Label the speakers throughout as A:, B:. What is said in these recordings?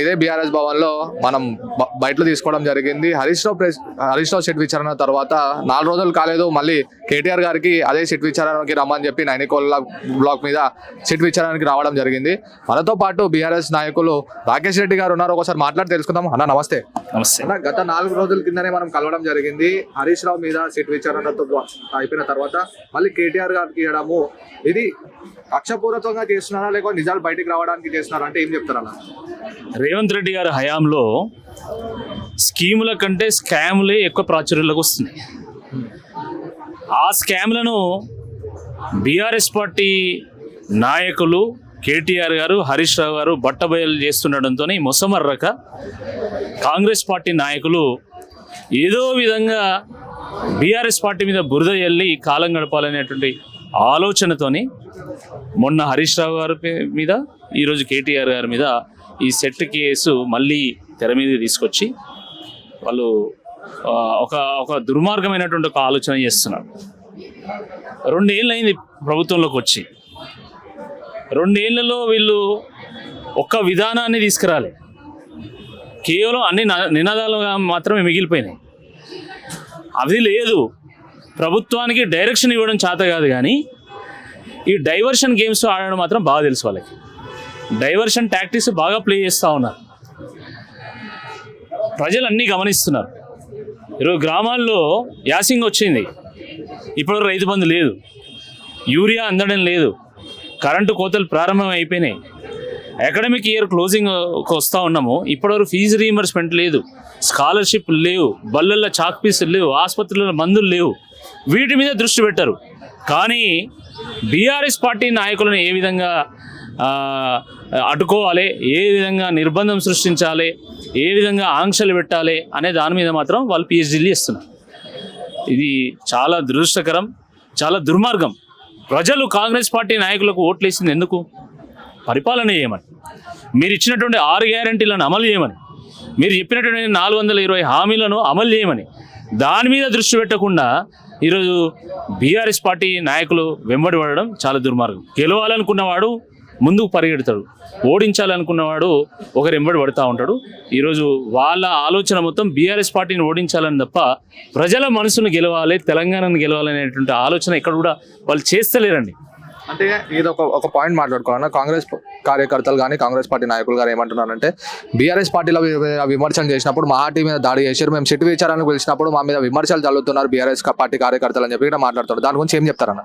A: ఇదే బీఆర్ఎస్ భవన్ లో మనం బయటలో తీసుకోవడం జరిగింది. హరీష్ రావు సెట్ విచారణ తర్వాత 4 రోజులు కాలేదు, మళ్ళీ కేటీఆర్ గారికి అదే సెట్ విచారణకి రమ్మని చెప్పి నైనికోల్ బ్లాక్ మీద సెట్ విచారణకి రావడం జరిగింది. మనతో పాటు బీఆర్ఎస్ నాయకులు రాకేష్ రెడ్డి గారు ఉన్నారు. ఒకసారి మాట్లాడి తెలుసుకుందాం. అన్న నమస్తే.
B: నమస్తే
A: అన్న, గత 4 రోజుల కిందనే మనం కలవడం జరిగింది. హరీష్ రావు మీద సెట్ విచారణతో అయిపోయిన తర్వాత మళ్ళీ కేటీఆర్ గారికి ఇవ్వడము, ఇది కక్షపూర్వకంగా చేస్తున్నారా లేకపోతే నిజాలు బయటికి రావడానికి చేస్తున్నారా అంటే ఏం చెప్తారన్న?
B: రేవంత్ రెడ్డి గారి హయాంలో స్కీముల కంటే స్కాములే ఎక్కువ ప్రాచుర్యంలోకి వస్తున్నాయి. ఆ స్కామ్లను బీఆర్ఎస్ పార్టీ నాయకులు కేటీఆర్ గారు, హరీష్ రావు గారు బట్టబయలు చేస్తుండడంతో మొసమర్రక కాంగ్రెస్ పార్టీ నాయకులు ఏదో విధంగా బీఆర్ఎస్ పార్టీ మీద బురద చల్లి కాలం గడపాలనేటువంటి ఆలోచనతోని మొన్న హరీష్ రావు గారి మీద, ఈరోజు కేటీఆర్ గారి మీద ఈ సెట్ కేసు మళ్ళీ తెర మీద తీసుకొచ్చి వాళ్ళు ఒక దుర్మార్గమైనటువంటి ఒక ఆలోచన చేస్తున్నారు. 2 ఏళ్ళు అయింది ప్రభుత్వంలోకి వచ్చి. 2 ఏళ్లలో వీళ్ళు ఒక్క విధానాన్ని తీసుకురాలి, కేవలం అన్ని నినాదాలుగా మాత్రమే మిగిలిపోయినాయి. అది లేదు, ప్రభుత్వానికి డైరెక్షన్ ఇవ్వడం చేత కాదు, కానీ ఈ డైవర్షన్ గేమ్స్ ఆడడం మాత్రం బాగా తెలుసు వాళ్ళకి. డైవర్షన్ టాక్టిక్స్ బాగా ప్లే చేస్తూ ఉన్నారు. ప్రజలు అన్నీ గమనిస్తున్నారు. ఈరోజు గ్రామాల్లో యాసింగ్ వచ్చింది, ఇప్పుడు రైతు బంధు లేదు, యూరియా అందడం లేదు, కరెంటు కోతలు ప్రారంభం అయిపోయినాయి, అకాడమిక్ ఇయర్ క్లోజింగ్ వస్తూ ఉన్నాము, ఇప్పటివరకు ఫీజు రీయింబర్స్మెంట్ లేదు, స్కాలర్షిప్ లేవు, బళ్ళల్లో చాక్ పీసులు లేవు, ఆసుపత్రులలో మందులు లేవు. వీటి మీద దృష్టి పెట్టారు. కానీ బీఆర్ఎస్ పార్టీ నాయకులను ఏ విధంగా అడ్డుకోవాలి, ఏ విధంగా నిర్బంధం సృష్టించాలి, ఏ విధంగా ఆంక్షలు పెట్టాలి అనే దాని మీద మాత్రం వాళ్ళు పిహెచ్డీలు చేస్తున్నారు. ఇది చాలా దురదృష్టకరం, చాలా దుర్మార్గం. ప్రజలు కాంగ్రెస్ పార్టీ నాయకులకు ఓట్లు వేసింది ఎందుకు? పరిపాలన చేయమని, మీరు ఇచ్చినటువంటి 6 గ్యారంటీలను అమలు చేయమని, మీరు చెప్పినటువంటి 420 హామీలను అమలు చేయమని. దాని మీద దృష్టి పెట్టకుండా ఈరోజు బీఆర్ఎస్ పార్టీ నాయకులు వెంబడి పడడం చాలా దుర్మార్గం. గెలవాలనుకున్నవాడు ముందుకు పరిగెడతాడు, ఓడించాలనుకున్నవాడు ఒకరు వెంబడి పడుతూ ఉంటాడు. ఈరోజు వాళ్ళ ఆలోచన మొత్తం బీఆర్ఎస్ పార్టీని ఓడించాలని తప్ప ప్రజల మనసును గెలవాలి, తెలంగాణను గెలవాలనేటువంటి ఆలోచన ఇక్కడ కూడా వాళ్ళు చేస్తలేరండి.
A: అంటే ఇది ఒక పాయింట్ మాట్లాడుకోవాలన్నా, కాంగ్రెస్ కార్యకర్తలు కానీ కాంగ్రెస్ పార్టీ నాయకులు కానీ ఏమంటున్నారంటే, బీఆర్ఎస్ పార్టీలో విమర్శలు చేసినప్పుడు మహాటీ మీద దాడి చేశారు, మేము సిట్ విచారానికి పిలిచినప్పుడు మా మీద విమర్శలు చల్లుతున్నారు బీఆర్ఎస్ పార్టీ కార్యకర్తలు అని చెప్పి మాట్లాడుతున్నారు. దాని గురించి ఏం చెప్తారన్న?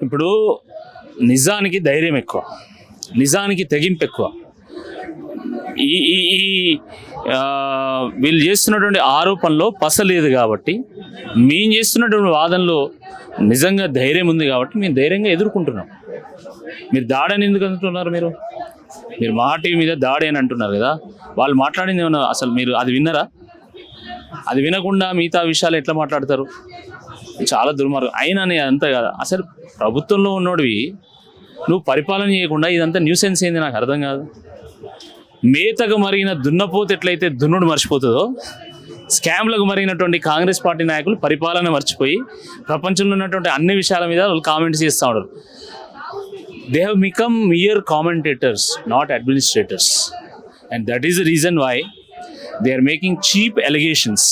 B: ఇప్పుడు నిజానికి ధైర్యం ఎక్కువ, నిజానికి తెగింపు ఎక్కువ. ఈ వీళ్ళు చేస్తున్నటువంటి ఆరోపణలో పసలేదు కాబట్టి, మేము చేస్తున్నటువంటి వాదనలో నిజంగా ధైర్యం ఉంది కాబట్టి మేము ధైర్యంగా ఎదుర్కొంటున్నాం. మీరు దాడని ఎందుకు అంటున్నారు? మీరు మహాటీ మీద దాడి అని అంటున్నారు కదా, వాళ్ళు మాట్లాడింది ఏమన్నా అసలు మీరు అది విన్నారా? అది వినకుండా మిగతా విషయాలు ఎట్లా మాట్లాడతారు? చాలా దుర్మార్గం. అయినా అంతా కదా, అసలు ప్రభుత్వంలో ఉన్నోడివి నువ్వు పరిపాలన చేయకుండా ఇదంతా న్యూసెన్స్ ఏంది నాకు అర్థం కాదు. మేతకు మరిగిన దున్నపోతు ఎట్లయితే దున్నుడు మర్చిపోతుందో, స్కామ్లకు మరిగినటువంటి కాంగ్రెస్ పార్టీ నాయకులు పరిపాలన మర్చిపోయి ప్రపంచంలో ఉన్నటువంటి అన్ని విషయాల మీద వాళ్ళు కామెంట్స్ చేస్తూ ఉంటారు. They have become mere commentators, not administrators, and that is the reason why they are making cheap allegations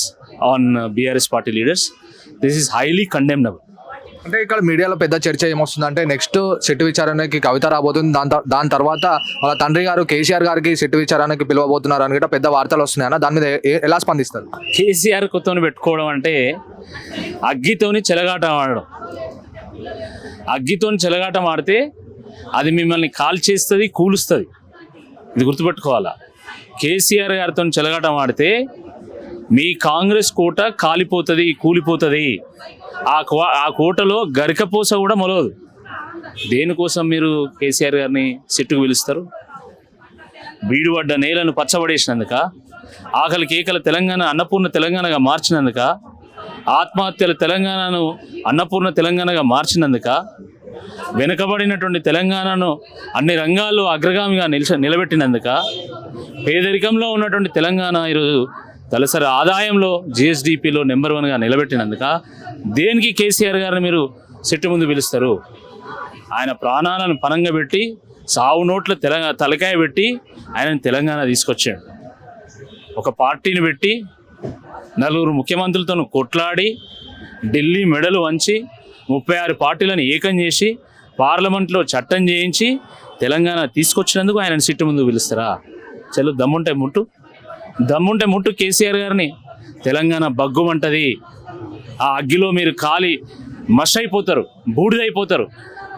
B: on BRS party leaders. This is highly condemnable.
A: అంటే ఇక్కడ మీడియాలో పెద్ద చర్చ ఏమొస్తుందంటే, నెక్స్ట్ సిట్ విచారణకి కవిత రాబోతుంది, దాని తర్వాత వాళ్ళ తండ్రి గారు కేసీఆర్ గారికి సిట్ విచారణకి పిలవబోతున్నారు అని పెద్ద వార్తలు వస్తున్నాయన్న. దాని మీద ఎలా స్పందిస్తారు?
B: కేసీఆర్ కొత్తని పెట్టుకోవడం అంటే అగ్గితోని చెలగాట ఆడడం. అగ్గితోని చెలగాట ఆడితే అది మిమ్మల్ని కాల్చేస్తుంది, కూలుస్తుంది. ఇది గుర్తుపెట్టుకోవాలా. కేసీఆర్ గారితో చెలగాట ఆడితే మీ కాంగ్రెస్ కోట కాలిపోతుంది, కూలిపోతుంది. ఆ కోటలో గరికపోస కూడా మొలవదు. దేనికోసం మీరు కేసీఆర్ గారిని సిట్టుకు పిలుస్తారు? బీడుపడ్డ నేలను పచ్చబడేసినందుక, ఆకలి కేకల తెలంగాణ అన్నపూర్ణ తెలంగాణగా మార్చినందుక, ఆత్మహత్యల తెలంగాణను అన్నపూర్ణ తెలంగాణగా మార్చినందుక, వెనుకబడినటువంటి తెలంగాణను అన్ని రంగాల్లో అగ్రగామిగా నిలబెట్టినందుక, పేదరికంలో ఉన్నటువంటి తెలంగాణ ఈరోజు తలసరి ఆదాయంలో జిఎస్డిపిలో నెంబర్ 1గా నిలబెట్టినందుక దేనికి కేసీఆర్ గారిని మీరు సిట్టు ముందు పిలుస్తారు? ఆయన ప్రాణాలను పణంగా పెట్టి సావు నోట్ల తలకాయ పెట్టి ఆయన తెలంగాణ తీసుకొచ్చాడు. ఒక పార్టీని పెట్టి నలుగురు ముఖ్యమంత్రులతో కొట్లాడి ఢిల్లీ మెడలు వంచి 36 పార్టీలను ఏకం చేసి పార్లమెంట్లో చట్టం చేయించి తెలంగాణ తీసుకొచ్చినందుకు ఆయన సిట్టు ముందు పిలుస్తారా? చలో దమ్ముంటే ముట్టు కేసీఆర్ గారిని. తెలంగాణ బగ్గుమంటది. ఆ అగ్గిలో మీరు కాలి మష్ అయిపోతారు, బూడిదైపోతారు.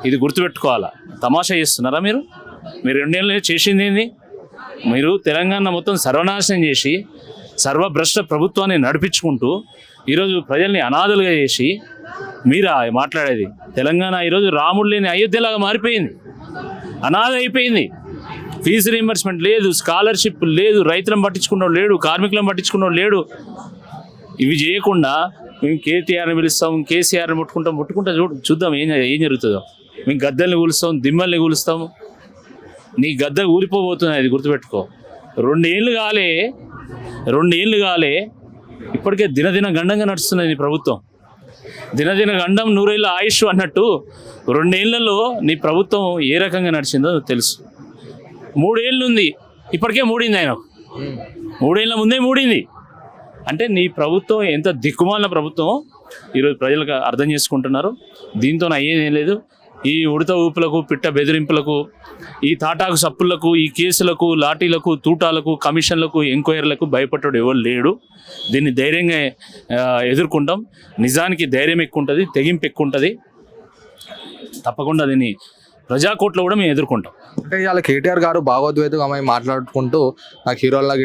B: ఇది గుర్తుపెట్టుకోవాలా. తమాషా చేస్తున్నారా మీరు 2 ఏళ్ళు చేసింది ఏంది? మీరు తెలంగాణ మొత్తం సర్వనాశనం చేసి సర్వభ్రష్ట ప్రభుత్వాన్ని నడిపించుకుంటూ ఈరోజు ప్రజల్ని అనాథలుగా చేసి మీరా మాట్లాడేది? తెలంగాణ ఈరోజు రాముడు లేని అయోధ్యలాగా మారిపోయింది, అనాథ అయిపోయింది. ఫీజు రీయింబర్స్మెంట్ లేదు, స్కాలర్షిప్ లేదు, రైతులను పట్టించుకున్నోడు లేడు, కార్మికులను పట్టించుకున్నోడు లేడు. ఇవి చేయకుండా మేము కేటీఆర్ని పిలుస్తాం, కేసీఆర్ని ముట్టుకుంటా చూద్దాం ఏం జరుగుతుందో. మేము గద్దల్ని కూలుస్తాం, దిమ్మల్ని కూలుస్తాము. నీ గద్ద ఊరిపోబోతుంది, అది గుర్తుపెట్టుకో. 2 ఏళ్ళు కాలే ఇప్పటికే దినదిన గండంగా నడుస్తున్నది నీ ప్రభుత్వం. దినదిన గండం 100 ఏళ్ళ ఆయుష్ అన్నట్టు 2 ఏళ్లలో నీ ప్రభుత్వం ఏ రకంగా నడిచిందో తెలుసు. 3 ఏళ్ళు ఉంది, ఇప్పటికే మూడింది ఆయన. 3 ఏళ్ళ ముందే మూడింది. అంటే నీ ప్రభుత్వం ఎంత దిక్కుమాలిన ప్రభుత్వం ఈరోజు ప్రజలకు అర్థం చేసుకుంటున్నారు. దీంతో అయ్యేదేం లేదు. ఈ ఉడత ఊపులకు, పిట్ట బెదిరింపులకు, ఈ తాటాకు సప్పులకు, ఈ కేసులకు, లాఠీలకు, తూటాలకు, కమిషన్లకు, ఎంక్వైరీలకు భయపడ్డాడు ఎవరు లేడు. దీన్ని ధైర్యంగా ఎదుర్కొంటాం. నిజానికి ధైర్యం ఎక్కువ ఉంటుంది, తెగింపు ఎక్కువ ఉంటుంది. తప్పకుండా దీన్ని ప్రజాకోట్లో కూడా మేము ఎదుర్కొంటాం.
A: అంటే ఇవాళ కేటీఆర్ గారు భావోద్వేగమై మాట్లాడుకుంటూ నాకు హీరోలకు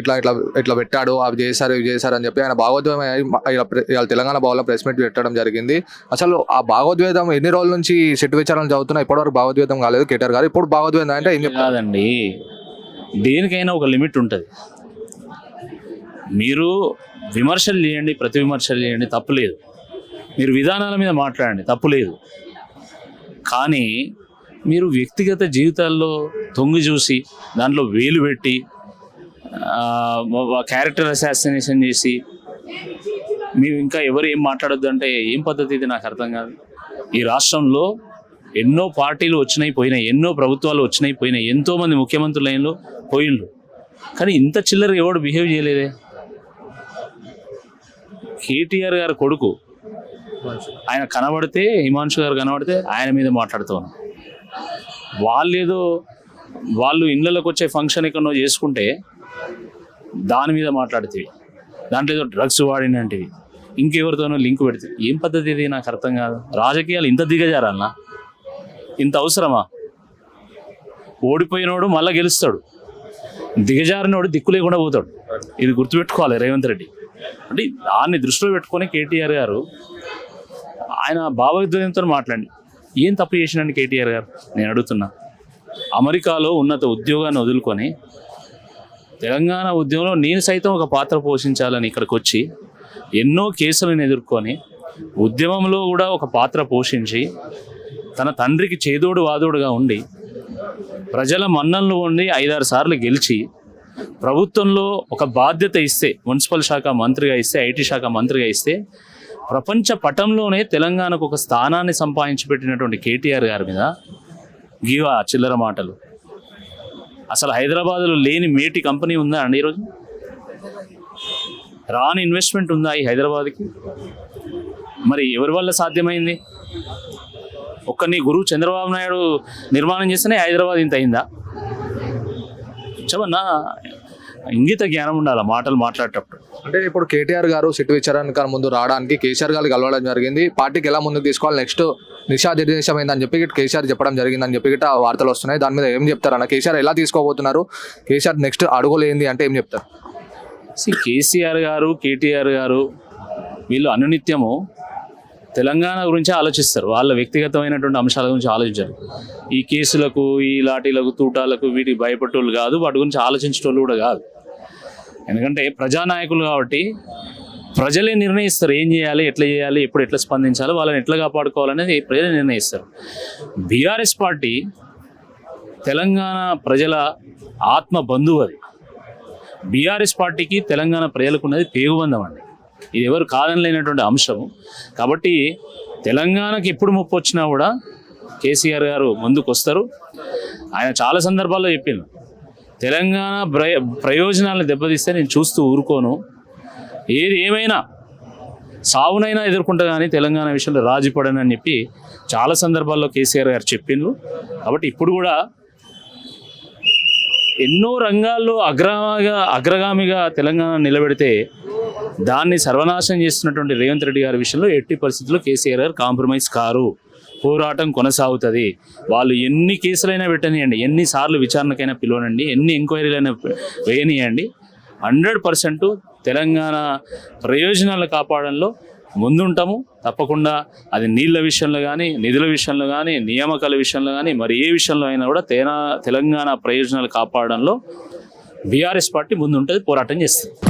A: ఇట్లా పెట్టాడు, అవి చేశారు ఇవి చేశారు అని చెప్పి ఆయన భావోద్వేగం ఇవాళ తెలంగాణ భవన్లో ప్రెస్ మీట్ పెట్టడం జరిగింది. అసలు ఆ భావోద్వేగం ఎన్ని రోజుల నుంచి సెట్ విచారణలు చదువుతున్నా ఇప్పటివరకు భావోద్వేగం కాలేదు కేటీఆర్ గారు. ఇప్పుడు భావోద్వేగం అంటే ఏం
B: కాదండి, దేనికైనా ఒక లిమిట్ ఉంటుంది. మీరు విమర్శలు చేయండి, ప్రతి విమర్శలు చేయండి, తప్పులేదు. మీరు విధానాల మీద మాట్లాడండి, తప్పులేదు. కానీ మీరు వ్యక్తిగత జీవితాల్లో తొంగి చూసి దాంట్లో వేలు పెట్టి క్యారెక్టర్ అసాసినేషన్ చేసి మీరు ఇంకా ఎవరు ఏం మాట్లాడొద్దు అంటే ఏం పద్ధతి ఇది? నాకు అర్థం కాదు. ఈ రాష్ట్రంలో ఎన్నో పార్టీలు వచ్చినాయి పోయినాయి, ఎన్నో ప్రభుత్వాలు వచ్చినాయి పోయినాయి, ఎంతోమంది ముఖ్యమంత్రులు పోయిండ్రు. కానీ ఇంత చిల్లర ఎవడు బిహేవ్ చేయలేదే. కేటీఆర్ గారు కొడుకు ఆయన కనబడితే, హిమాంశు గారు కనబడితే ఆయన మీద మాట్లాడుతూ ఉన్నాం. వాళ్ళు ఇళ్ళకి వచ్చే ఫంక్షన్ ఎక్కడో చేసుకుంటే దాని మీద మాట్లాడుతుంది. దాంట్లో ఏదో డ్రగ్స్ వాడినంటివి, ఇంకెవరితోనో లింక్ పెడుతుంది. ఏం పద్ధతి ఇది? నాకు అర్థం కాదు. రాజకీయాలు ఇంత దిగజారన్నా? ఇంత అవసరమా? ఓడిపోయినోడు మళ్ళీ గెలుస్తాడు, దిగజారినోడు దిక్కు లేకుండా పోతాడు. ఇది గుర్తుపెట్టుకోవాలి రేవంత్ రెడ్డి. అంటే దాన్ని దృష్టిలో పెట్టుకొని కేటీఆర్ గారు ఆయన భావోద్వేగంతో మాట్లాడి ఏం తప్పు చేసినండి కేటీఆర్ గారు? నేను అడుగుతున్నా. అమెరికాలో ఉన్నత ఉద్యోగాన్ని వదులుకొని తెలంగాణ ఉద్యమంలో నేను సైతం ఒక పాత్ర పోషించాలని ఇక్కడికి వచ్చి ఎన్నో కేసులను ఎదుర్కొని ఉద్యమంలో కూడా ఒక పాత్ర పోషించి తన తండ్రికి చేదోడు వాదోడుగా ఉండి ప్రజల మన్ననలు ఉండి 5-6 సార్లు గెలిచి ప్రభుత్వంలో ఒక బాధ్యత ఇస్తే, మున్సిపల్ శాఖ మంత్రిగా ఇస్తే, ఐటీ శాఖ మంత్రిగా ఇస్తే ప్రపంచ పటంలోనే తెలంగాణకు ఒక స్థానాన్ని సంపాదించి పెట్టినటువంటి కేటీఆర్ గారి మీద గీవా చిల్లర మాటలు. అసలు హైదరాబాద్లో లేని మేటి కంపెనీ ఉందా అండి ఈరోజు? రాని ఇన్వెస్ట్మెంట్ ఉందా ఈ హైదరాబాద్కి? మరి ఎవరి వల్ల సాధ్యమైంది? నీ గురువు చంద్రబాబు నాయుడు నిర్మాణం చేస్తేనే హైదరాబాద్ ఇంత అయిందా? చెప్పన్నా, ఇంగిత జ్ఞానం ఉండాలి మాటలు మాట్లాడేటప్పుడు.
A: అంటే ఇప్పుడు కేటీఆర్ గారు సిట్ విచారణ ముందు రావడానికి కేసీఆర్ గారు కలవడం జరిగింది. పార్టీకి ఎలా ముందుకు తీసుకోవాలి, నెక్స్ట్ దిశానిర్దేశం అయిందని చెప్పి కేసీఆర్ చెప్పడం జరిగిందని చెప్పి వార్తలు వస్తున్నాయి. దాని మీద ఏం చెప్తారన్న? కేసీఆర్ ఎలా తీసుకోబోతున్నారు? కేసీఆర్ నెక్స్ట్ అడుగులు ఏంది అంటే ఏం చెప్తారు?
B: కేసీఆర్ గారు, కేటీఆర్ గారు వీళ్ళు అనునిత్యము తెలంగాణ గురించి ఆలోచిస్తారు. వాళ్ళ వ్యక్తిగతమైనటువంటి అంశాల గురించి ఆలోచించారు. ఈ కేసులకు, ఈ లాఠీలకు, తూటాలకు వీటికి భయపడేటోళ్ళు కాదు, వాటి గురించి ఆలోచించేటోళ్ళు కూడా కాదు. ఎందుకంటే ప్రజానాయకులు కాబట్టి ప్రజలే నిర్ణయిస్తారు ఏం చేయాలి, ఎట్లా చేయాలి, ఎప్పుడు ఎట్లా స్పందించాలి, వాళ్ళని ఎట్లా కాపాడుకోవాలనేది ప్రజలే నిర్ణయిస్తారు. బీఆర్ఎస్ పార్టీ తెలంగాణ ప్రజల ఆత్మ బంధువు. అది బీఆర్ఎస్ పార్టీకి తెలంగాణ ప్రజలకు ఉన్నది పేగుబంధం అండి. ఇది ఎవరు కాదనలేనటువంటి అంశం. కాబట్టి తెలంగాణకి ఎప్పుడు ముప్పు వచ్చినా కూడా కేసీఆర్ గారు ముందుకు వస్తారు. ఆయన చాలా సందర్భాల్లో చెప్పిండు, తెలంగాణ ప్రయోజనాలను దెబ్బతీస్తే నేను చూస్తూ ఊరుకోను, ఏది ఏమైనా సావునైనా ఎదుర్కొంటా కానీ తెలంగాణ విషయంలో రాజీ పడనని చెప్పి చాలా సందర్భాల్లో కేసీఆర్ గారు చెప్పిండ్రు. కాబట్టి ఇప్పుడు కూడా ఎన్నో రంగాల్లో అగ్రగామిగా తెలంగాణ నిలబెడితే దాన్ని సర్వనాశనం చేస్తున్నటువంటి రేవంత్ రెడ్డి గారి విషయంలో ఎట్టి పరిస్థితుల్లో కేసీఆర్ గారు కాంప్రమైజ్ కారు. పోరాటం కొనసాగుతుంది. వాళ్ళు ఎన్ని కేసులైనా పెట్టనియండి, ఎన్నిసార్లు విచారణకైనా పిలవనండి, ఎన్ని ఎంక్వైరీలైనా వేయనియండి, 100% తెలంగాణ ప్రయోజనాలు కాపాడంలో ముందుంటాము. తప్పకుండా అది నీళ్ళ విషయంలో కానీ, నిధుల విషయంలో కానీ, నియామకాల విషయంలో కానీ, మరి ఏ విషయంలో అయినా కూడా తెలంగాణ ప్రయోజనాలు కాపాడంలో బీఆర్ఎస్ పార్టీ ముందుంటుంది, పోరాటం చేస్తుంది.